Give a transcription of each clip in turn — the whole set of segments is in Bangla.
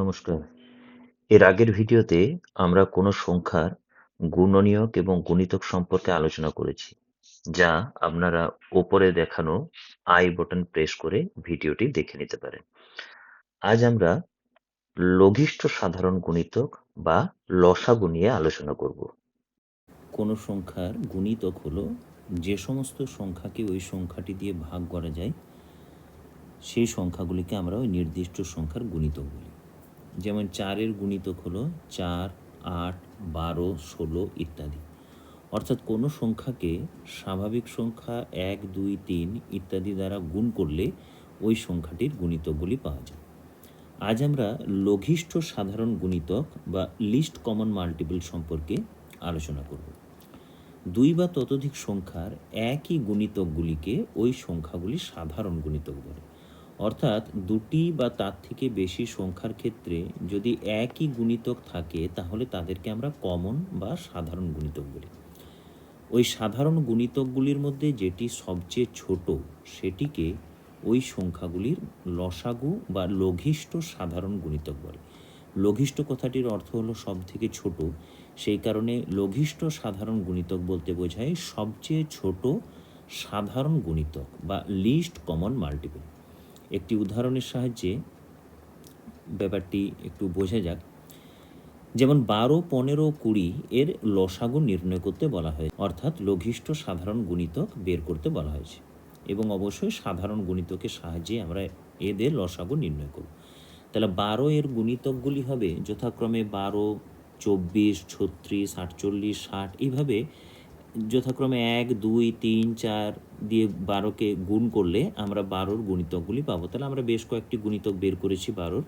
নমস্কার। এর আগের ভিডিওতে আমরা কোনো সংখ্যার গুণনীয়ক এবং গুণিতক সম্পর্কে আলোচনা করেছি, যা আপনারা ওপরে দেখানো আই বাটন প্রেস করে ভিডিওটি দেখে নিতে পারেন। আজ আমরা লঘিষ্ঠ সাধারণ গুণিতক বা লসাগু নিয়ে আলোচনা করব। কোনো সংখ্যার গুণিতক হলো যে সমস্ত সংখ্যাকে ওই সংখ্যাটি দিয়ে ভাগ করা যায় সেই সংখ্যাগুলিকে আমরা ওই নির্দিষ্ট সংখ্যার গুণিতক বলি। যেমন 4-এর গুণিতক হলো 4, 8, 12, 16 ইত্যাদি। অর্থাৎ কোনো সংখ্যাকে স্বাভাবিক সংখ্যা 1, 2, 3 ইত্যাদি দ্বারা গুণ করলে ওই সংখ্যাটির গুণিতকগুলি পাওয়া যায়। আজ আমরা লঘিষ্ঠ সাধারণ গুণিতক বা লিস্ট কমন মাল্টিপল সম্পর্কে আলোচনা করব। 2 বা ততোধিক সংখ্যার একই গুণিতকগুলিকে ওই সংখ্যাগুলি সাধারণ গুণিতক বলে। অর্থাৎ 2টি বা তার থেকে বেশি সংখ্যার ক্ষেত্রে যদি একই গুণিতক থাকে তাহলে তাদেরকে আমরা কমন বা সাধারণ গুণিতক বলি। ওই সাধারণ গুণিতকগুলির মধ্যে যেটি সবচেয়ে ছোট সেটিকে ওই সংখ্যাগুলির লসাগু বা লঘিষ্ঠ সাধারণ গুণিতক বলে। লঘিষ্ঠ কথাটির অর্থ হলো সব থেকে ছোট, সেই কারণে লঘিষ্ঠ সাধারণ গুণিতক বলতে বোঝায় সবচেয়ে ছোট সাধারণ গুণিতক বা লিস্ট কমন মাল্টিপল। একটি উদাহরণের সাহায্যে ব্যাপারটি একটু বোঝা যাক। যেমন 12, 15, 20 এর লসাগু নির্ণয় করতে বলা হয়, অর্থাৎ লঘিষ্ঠ সাধারণ গুণিতক বের করতে বলা হয়েছে এবং অবশ্যই সাধারণ গুণিতকের সাহায্যে আমরা এদের লসাগু নির্ণয় করব। তাহলে 12 এর গুণিতকগুলি হবে যথাক্রমে 12, 24, 36, 48, 60 এইভাবে যথাক্রমে 1, 2, 3, 4 দিয়ে 12কে গুণ করলে আমরা 12-র গুণিতকগুলি পাবো। তাহলে আমরা বেশ কয়েকটি গুণিতক বের করেছি 12-র।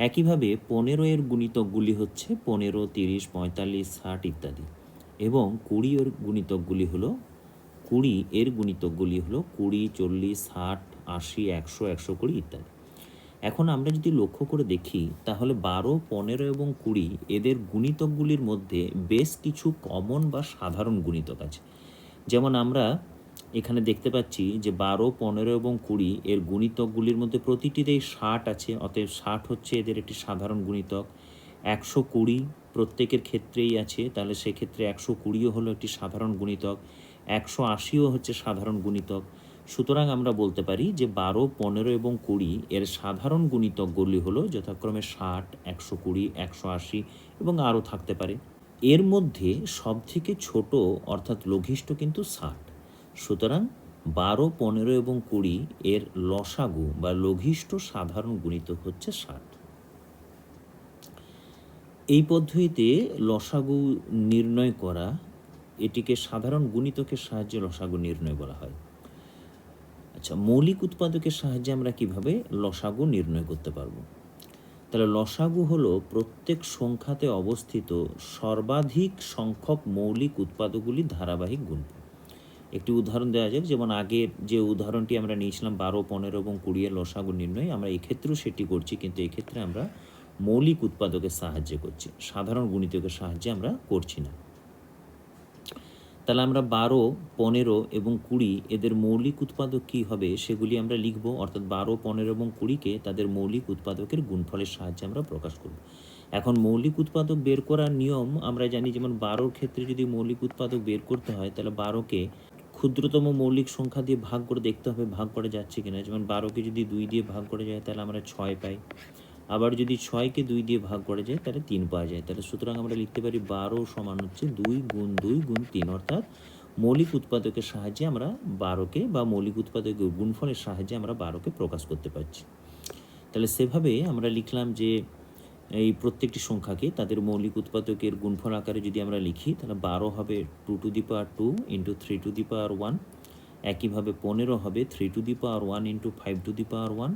একইভাবে 15 এর গুণিতকগুলি হচ্ছে 15, 30, 45, 60 ইত্যাদি এবং 20 এর গুণিতকগুলি হলো 20 এর গুণিতকগুলি হলো 20, 40, 60, 80, 100, 120 ইত্যাদি। এখন আমরা যদি লক্ষ্য করে দেখি তাহলে 12, 15 এবং 20 এদের গুণিতকগুলির মধ্যে বেশ কিছু কমন বা সাধারণ গুণিতক আছে। যেমন আমরা এখানে দেখতে পাচ্ছি যে 12, 15 এবং 20 এর গুণিতকগুলির মধ্যে প্রতিটিতেই 60 আছে, অতএব 60 হচ্ছে এদের একটি সাধারণ গুণিতক। 120 প্রত্যেকের ক্ষেত্রেই আছে, তাহলে সেক্ষেত্রে 120ও হলো একটি সাধারণ গুণিতক। 180ও হচ্ছে সাধারণ গুণিতক। সুতরাং আমরা বলতে পারি যে 12, 15 এবং 20 এর সাধারণ গুণিতকগুলি হলো যথাক্রমে 60, 120, 180 এবং আরও থাকতে পারে। এর মধ্যে সবথেকে ছোট অর্থাৎ লঘিষ্ঠ কিন্তু 60। সুতরাং 12, 15 এবং 20 এর লসাগু বা লঘিষ্ঠ সাধারণ গুণিতক হচ্ছে 60। এই পদ্ধতিতে লসাগু নির্ণয় করা, এটিকে সাধারণ গুণিতকের সাহায্যে লসাগু নির্ণয় বলা হয়। আচ্ছা, মৌলিক উৎপাদকের সাহায্যে আমরা কিভাবে লসাগু নির্ণয় করতে পারবো? তাহলে লসাগু হলো প্রত্যেক সংখ্যাতে অবস্থিত সর্বাধিক সংখ্যক মৌলিক উৎপাদকগুলির ধারাবাহিক গুণফল। একটি উদাহরণ দেওয়া যাক, যেমন আগের যে উদাহরণটি আমরা নিয়েছিলাম 12, 15 এবং 20 এর লসাগু নির্ণয়, আমরা এক্ষেত্রেও সেটি করছি, কিন্তু এক্ষেত্রে আমরা মৌলিক উৎপাদকের সাহায্যে করছি, সাধারণ গুণিতকের সাহায্যে আমরা করছি না। তাহলে আমরা 12, 15 এবং 20 এদের মৌলিক উৎপাদক কী হবে সেগুলি আমরা লিখব, অর্থাৎ 12, 15 এবং 20কে তাদের মৌলিক উৎপাদকের গুণফলের সাহায্যে আমরা প্রকাশ করব। এখন মৌলিক উৎপাদক বের করার নিয়ম আমরা জানি, যেমন 12-র ক্ষেত্রে যদি মৌলিক উৎপাদক বের করতে হয় তাহলে 12কে ক্ষুদ্রতম মৌলিক সংখ্যা দিয়ে ভাগ করে দেখতে হবে ভাগ করা যাচ্ছে কিনা। যেমন 12কে যদি 2 দিয়ে ভাগ করা যায় তাহলে আমরা 6 পাই, আবার যদি 6কে 2 দিয়ে ভাগ করা যায় তাহলে 3 পাওয়া যায়। তাহলে সুতরাং আমরা লিখতে পারি 12 সমান হচ্ছে 2 গুণ 2 গুণ 3, অর্থাৎ মৌলিক উৎপাদকের সাহায্যে আমরা 12কে বা মৌলিক উৎপাদকের গুণফলের সাহায্যে আমরা 12কে প্রকাশ করতে পারছি। তাহলে সেভাবে আমরা লিখলাম যে এই প্রত্যেকটি সংখ্যাকে তাদের মৌলিক উৎপাদকের গুণফল আকারে যদি আমরা লিখি তাহলে 12 হবে 2 to the power 2 into 3 to the power 1, একইভাবে 15 হবে 3 to the power 1 into 5 to the power 1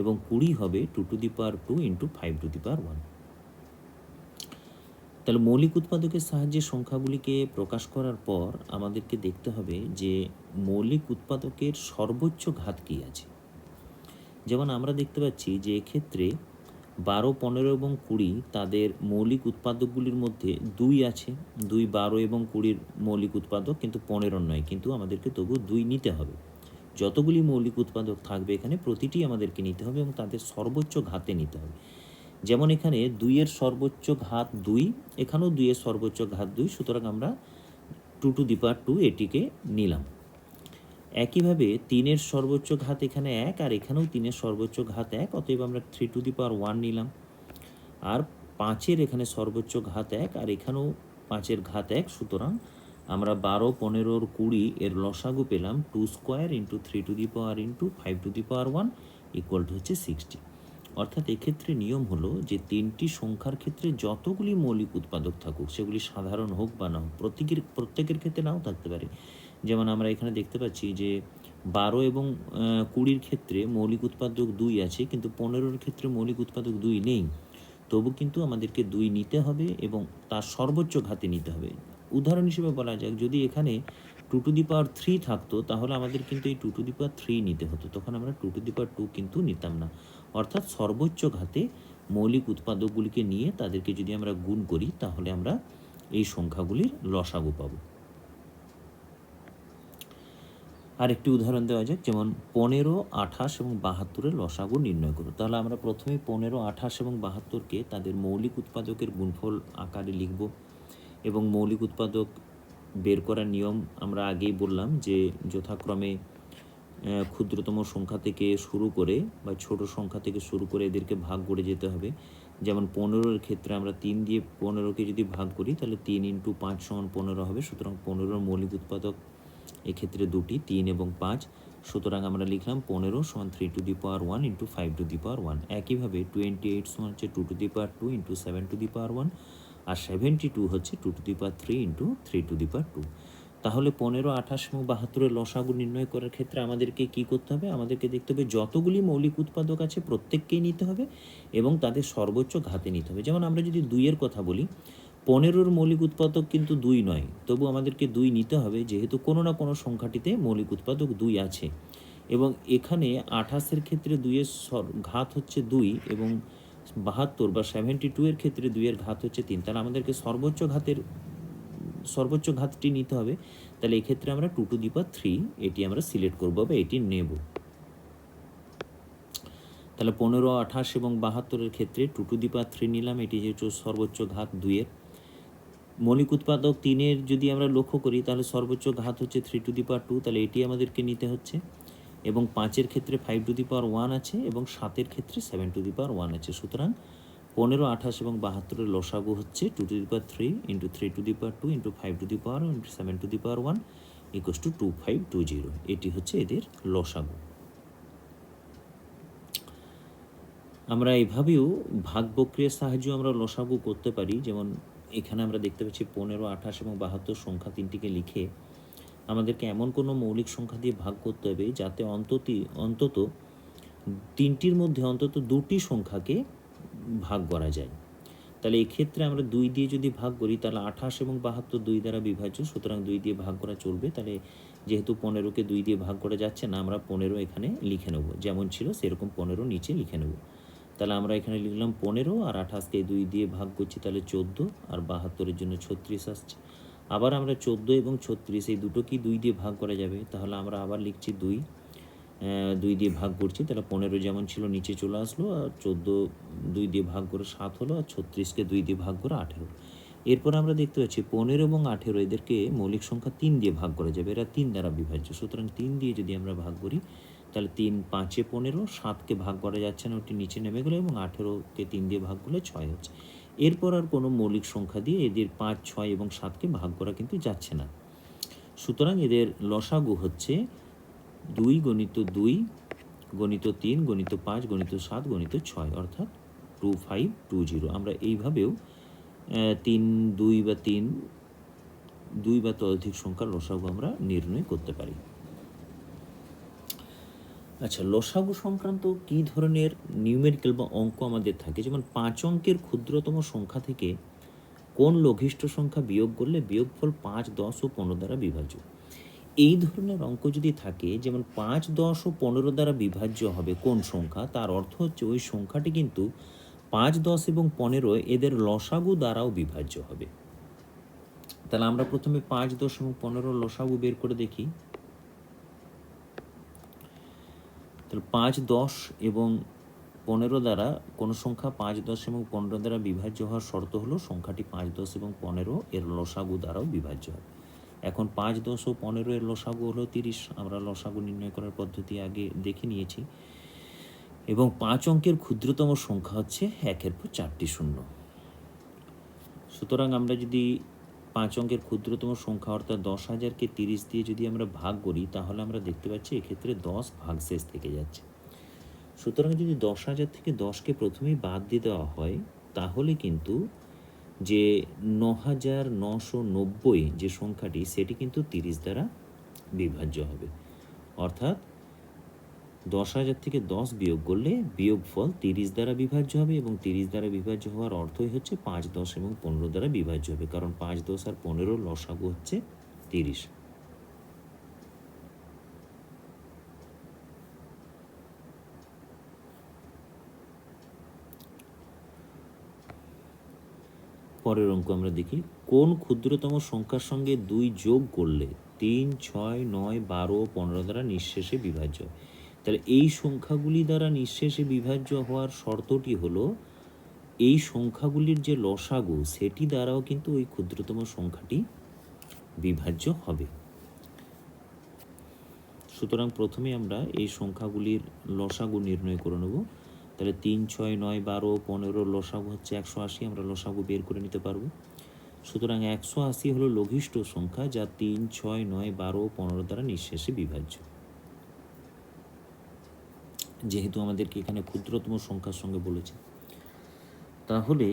এবং 20 হবে 2 to the power 2 into 5 to the power 1। তাহলে মৌলিক উৎপাদকের সাহায্যে সংখ্যাগুলিকে প্রকাশ করার পর আমাদেরকে দেখতে হবে যে মৌলিক উৎপাদকের সর্বোচ্চ ঘাত কী আছে। যেমন আমরা দেখতে পাচ্ছি যে এক্ষেত্রে 12, 15 এবং 20 তাদের মৌলিক উৎপাদকগুলির মধ্যে 2 আছে। 2 12 এবং 20-র মৌলিক উৎপাদক, কিন্তু 15 নয়, কিন্তু আমাদেরকে তবু 2 নিতে হবে। যতগুলি মৌলিক উৎপাদক থাকবে এখানে প্রতিটি আমাদেরকে নিতে হবে এবং তাদের সর্বোচ্চ ঘাতে নিতে হবে। যেমন এখানে 2-এর সর্বোচ্চ ঘাত 2, এখানেও 2-এর সর্বোচ্চ ঘাত 2, সুতরাং আমরা 2 এটিকে নিলাম। একইভাবে 3-এর সর্বোচ্চ ঘাত এখানে 1, আর এখানেও 3-এর সর্বোচ্চ ঘাত 1, অতএব আমরা 3 নিলাম। আর 5-এর এখানে সর্বোচ্চ ঘাত 1, আর এখানেও 5-এর ঘাত 1, সুতরাং আমরা 12, 15, 20 এর লসাগু পেলাম 2² ইন্টু 3 ইন্টু 5 ইকুয়াল টু হচ্ছে 60। অর্থাৎ এক্ষেত্রে নিয়ম হলো যে 3টি সংখ্যার ক্ষেত্রে যতগুলি মৌলিক উৎপাদক থাকুক, সেগুলি সাধারণ হোক বা না হোক, প্রত্যেকের ক্ষেত্রে নাও থাকতে পারে। যেমন আমরা এখানে দেখতে পাচ্ছি যে 12 এবং 20-র ক্ষেত্রে মৌলিক উৎপাদক 2 আছে, কিন্তু 15-র ক্ষেত্রে মৌলিক উৎপাদক 2 নেই। তবু কিন্তু আমাদেরকে 2 নিতে হবে এবং তার সর্বোচ্চ ঘাতে নিতে হবে। উদাহরণ হিসেবে বলা যাক, যদি এখানে 2³ থাকতো, তাহলে আমাদের কিন্তু এই 2³ নিতে হতো, তখন আমরা 2² কিন্তু নিতাম না। অর্থাৎ সর্বোচ্চ ঘাতে মৌলিক উৎপাদকগুলিকে নিয়ে তাদেরকে যদি আমরা গুণ করি, তাহলে আমরা এই সংখ্যাগুলির লসাগু পাব। আর একটি উদাহরণ দেওয়া যাক, যেমন 15, 28 এবং 72-এর লসাগু নির্ণয় করো। তাহলে আমরা প্রথমে 15, 28 এবং 72-কে তাদের মৌলিক উৎপাদকের গুণফল আকারে লিখব, এবং মৌলিক উৎপাদক বের করার নিয়ম আমরা আগেই বললাম যে যথাক্রমে ক্ষুদ্রতম সংখ্যা থেকে শুরু করে বা ছোট সংখ্যা থেকে শুরু করে এদেরকে ভাগ করে যেতে হবে। যেমন 15-এর ক্ষেত্রে আমরা 3 দিয়ে 15কে যদি ভাগ করি, তাহলে 3 ইন্টু 5 সমান 15 হবে। সুতরাং 15-এর মৌলিক উৎপাদক এক্ষেত্রে দুটি, 3 এবং 5। সুতরাং আমরা লিখলাম 15 সমান 3 ইন্টু 5। একইভাবে 28 সমান হচ্ছে 2 ইন্টু 7, আর 72 হচ্ছে 2³ ইন্টু 3²। তাহলে 15, 28 এবং 72-এর লসাগু নির্ণয় করার ক্ষেত্রে আমাদেরকে কি করতে হবে? আমাদেরকে দেখতে হবে যতগুলি মৌলিক উৎপাদক আছে প্রত্যেককেই নিতে হবে এবং তাদের সর্বোচ্চ ঘাতে নিতে হবে। যেমন আমরা যদি 2-এর কথা বলি, 15-র মৌলিক উৎপাদক কিন্তু 2 নয়, তবু আমাদেরকে 2 নিতে হবে, যেহেতু কোনো না কোনো সংখ্যাটিতে মৌলিক উৎপাদক 2 আছে। এবং এখানে 28-এর ক্ষেত্রে 2-এর ঘাত হচ্ছে 2, এবং 72 বা 72-এর ক্ষেত্রে 2-এর ঘাত হচ্ছে 3। তাহলে আমাদেরকে সর্বোচ্চ ঘাতটি নিতে হবে। তাহলে এক্ষেত্রে আমরা 2³ এটি আমরা সিলেক্ট করব বা এটি নেব। তাহলে 15, 28 এবং 72-এর ক্ষেত্রে 2³ নিলাম, এটি হচ্ছে সর্বোচ্চ ঘাত 2-এর। মৌলিক উৎপাদক 3-এর যদি আমরা লক্ষ্য করি, তাহলে সর্বোচ্চ ঘাত হচ্ছে 3², তাহলে এটি আমাদেরকে নিতে হচ্ছে। এবং 5-এর ক্ষেত্রে 5² আছে এবং 7-এর ক্ষেত্রে 7² আছে। সুতরাং 15, 28 এবং 72-এর লসাগু হচ্ছে 2³ into 3² into 5² into 7² equals to 2520। এটি হচ্ছে এদের লসাগু। আমরা এভাবেও ভাগ প্রক্রিয়ার সাহায্যে আমরা লসাগু করতে পারি। যেমন এখানে আমরা দেখতে পাচ্ছি 15, 28 এবং 72 সংখ্যা তিনটিকে লিখে আমাদেরকে এমন কোনো মৌলিক সংখ্যা দিয়ে ভাগ করতে হবে যাতে অন্তত তিনটির মধ্যে অন্তত দুটি সংখ্যাকে ভাগ করা যায়। তাহলে এক্ষেত্রে আমরা 2 দিয়ে যদি ভাগ করি, তাহলে 28 এবং 72 2 দ্বারা বিভাজ্য, সুতরাং 2 দিয়ে ভাগ করা চলবে। তাহলে যেহেতু 15কে 2 দিয়ে ভাগ করা যাচ্ছে না, আমরা 15 এখানে লিখে নেব, যেমন ছিল সেরকম 15 নিচে লিখে নেব। তাহলে আমরা এখানে লিখলাম 15, আর 28কে 2 দিয়ে ভাগ করছি, তাহলে 14, আর 72-এর জন্য 36 আসছে। আবার আমরা 14 এবং 36 এই দুটোকেই 2 দিয়ে ভাগ করা যাবে, তাহলে আমরা আবার লিখছি 2 দিয়ে ভাগ করছি, তাহলে 15 যেমন ছিল নিচে চলে আসলো, আর 14 2 দিয়ে ভাগ করে 7 হলো, আর 36কে 2 দিয়ে ভাগ করে 8 হলো। এরপর আমরা দেখতে পাচ্ছি 15 এবং 18 এদেরকে মৌলিক সংখ্যা 3 দিয়ে ভাগ করা যাবে, এরা 3 দ্বারা বিভাজ্য। সুতরাং 3 দিয়ে যদি আমরা ভাগ করি, তাহলে 3 5 15, 7কে ভাগ করা যাচ্ছে না, ওটি নিচে নেমে গেলো, এবং 18কে 3 দিয়ে ভাগ করলে 6 হচ্ছে। এরপর আর কোনো মৌলিক সংখ্যা দিয়ে এদের 5, 6 এবং 7কে ভাগ করা কিন্তু যাচ্ছে না। সুতরাং এদের লসাগু হচ্ছে 2 গণিত 2 গণিত 3 গণিত 5 গণিত 7 গণিত 6, অর্থাৎ 2520। আমরা এইভাবেও 3, 2 বা ততোধিক সংখ্যার লসাগু আমরা নির্ণয় করতে পারি। আচ্ছা, লসাগু সংক্রান্ত কী ধরনের নিউমেরিক্যাল বা অঙ্ক আমাদের থাকে? যেমন 5 অঙ্কের ক্ষুদ্রতম সংখ্যা থেকে কোন লঘিষ্ঠ সংখ্যা বিয়োগ করলে বিয়োগফল 5, 10 ও 15 দ্বারা বিভাজ্য। এই ধরনের অঙ্ক যদি থাকে, যেমন 5, 10 ও 15 দ্বারা বিভাজ্য হবে কোন সংখ্যা, তার অর্থ হচ্ছে ওই সংখ্যাটি কিন্তু 5, 10 এবং 15 এদের লসাগু দ্বারাও বিভাজ্য হবে। তাহলে আমরা প্রথমে 5, 10 এবং 15 লসাগু বের করে দেখি। তাহলে 5, 10 এবং 15 দ্বারা কোনো সংখ্যা 5, 10 এবং 15 দ্বারা বিভাজ্য হওয়ার শর্ত হলো সংখ্যাটি 5, 10 এবং 15 এর লসাগু দ্বারাও বিভাজ্য হয়। এখন 5, 10 ও 15 এর লসাগু হলো 30। আমরা লসাগু নির্ণয় করার পদ্ধতি আগে দেখে নিয়েছি এবং 5 অঙ্কের ক্ষুদ্রতম সংখ্যা হচ্ছে 1-এর পর 4টি শূন্য। সুতরাং আমরা যদি 5 অঙ্কের ক্ষুদ্রতম সংখ্যা অর্থাৎ 10,000কে 30 দিয়ে যদি আমরা ভাগ করি তাহলে আমরা দেখতে পাচ্ছি এক্ষেত্রে 10 ভাগশেষ থেকে যাচ্ছে। সুতরাং যদি 10,000 থেকে 10কে প্রথমেই বাদ দিয়ে দেওয়া হয় তাহলে কিন্তু যে 9,990 যে সংখ্যাটি সেটি কিন্তু 30 দ্বারা বিভাজ্য হবে। অর্থাৎ 10,000 থেকে 10 বিয়োগ করলে বিয়োগফল 30 দ্বারা বিভাজ্য হবে এবং 30 দ্বারা বিভাজ্য হওয়ার অর্থই হচ্ছে 5, 10 এবং 15 দ্বারা বিভাজ্য হবে, কারণ 5, 10 আর 15 লসাগু হচ্ছে 30। পরের অঙ্ক আমরা দেখি, কোন ক্ষুদ্রতম সংখ্যার সঙ্গে 2 যোগ করলে 3, 6, 9, 12 ও 15 দ্বারা নিঃশেষে বিভাজ্য হয়। তাহলে এই সংখ্যাগুলি দ্বারা নিঃশেষে বিভাজ্য হওয়ার শর্তটি হলো এই সংখ্যাগুলির যে লসাগু সেটি দ্বারাও কিন্তু ওই ক্ষুদ্রতম সংখ্যাটি বিভাজ্য হবে। সুতরাং প্রথমে আমরা এই সংখ্যাগুলির লসাগু নির্ণয় করে নেব। তাহলে 3, 6, 9, 12, 15 লসাগু হচ্ছে 180। আমরা লসাগু বের করে নিতে পারবো। সুতরাং 180 হলো লঘিষ্ঠ সংখ্যা যা 3, 6, 9, 12, 15 দ্বারা নিঃশেষে বিভাজ্য। যেহেতু আমাদেরকে এখানে ক্ষুদ্রতম সংখ্যার সঙ্গে বলেছে, তাহলে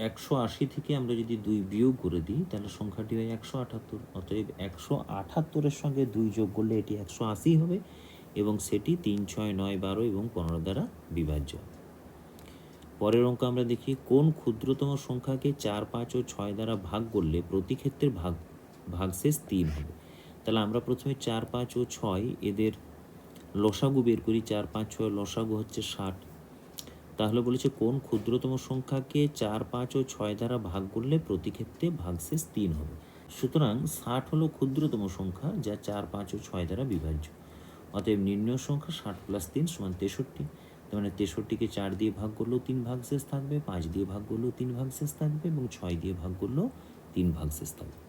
180 থেকে আমরা যদি 2 বিয়োগ করে দিই তাহলে সংখ্যাটি হয় 178। অতএব 178-এর সঙ্গে 2 যোগ করলে এটি 180 হবে এবং সেটি 3, 6, 9, 12 এবং 15 দ্বারা বিভাজ্য। পরের অঙ্ক আমরা দেখি, কোন ক্ষুদ্রতম সংখ্যাকে 4, 5 ও 6 দ্বারা ভাগ করলে প্রতি ক্ষেত্রে ভাগশেষ 3 হবে। তাহলে আমরা প্রথমে 4, 5 ও 6 এদের লসাগু বের করি। 4, 5, 6 লসাগু হচ্ছে 60। তাহলে বলেছে কোন ক্ষুদ্রতম সংখ্যাকে 4, 5 ও 6 দ্বারা ভাগ করলে প্রতি ক্ষেত্রে ভাগশেষ 3 হবে। সুতরাং 60 হলো ক্ষুদ্রতম সংখ্যা যা 4, 5 ও 6 দ্বারা বিভাজ্য। অতএব নির্ণয় সংখ্যা 60 + 3 = 63। তার মানে 63কে 4 দিয়ে ভাগ করলেও 3 ভাগশেষ থাকবে, 5 দিয়ে ভাগ করলেও 3 ভাগশেষ থাকবে এবং 6 দিয়ে ভাগ করলেও 3 ভাগশেষ থাকবে।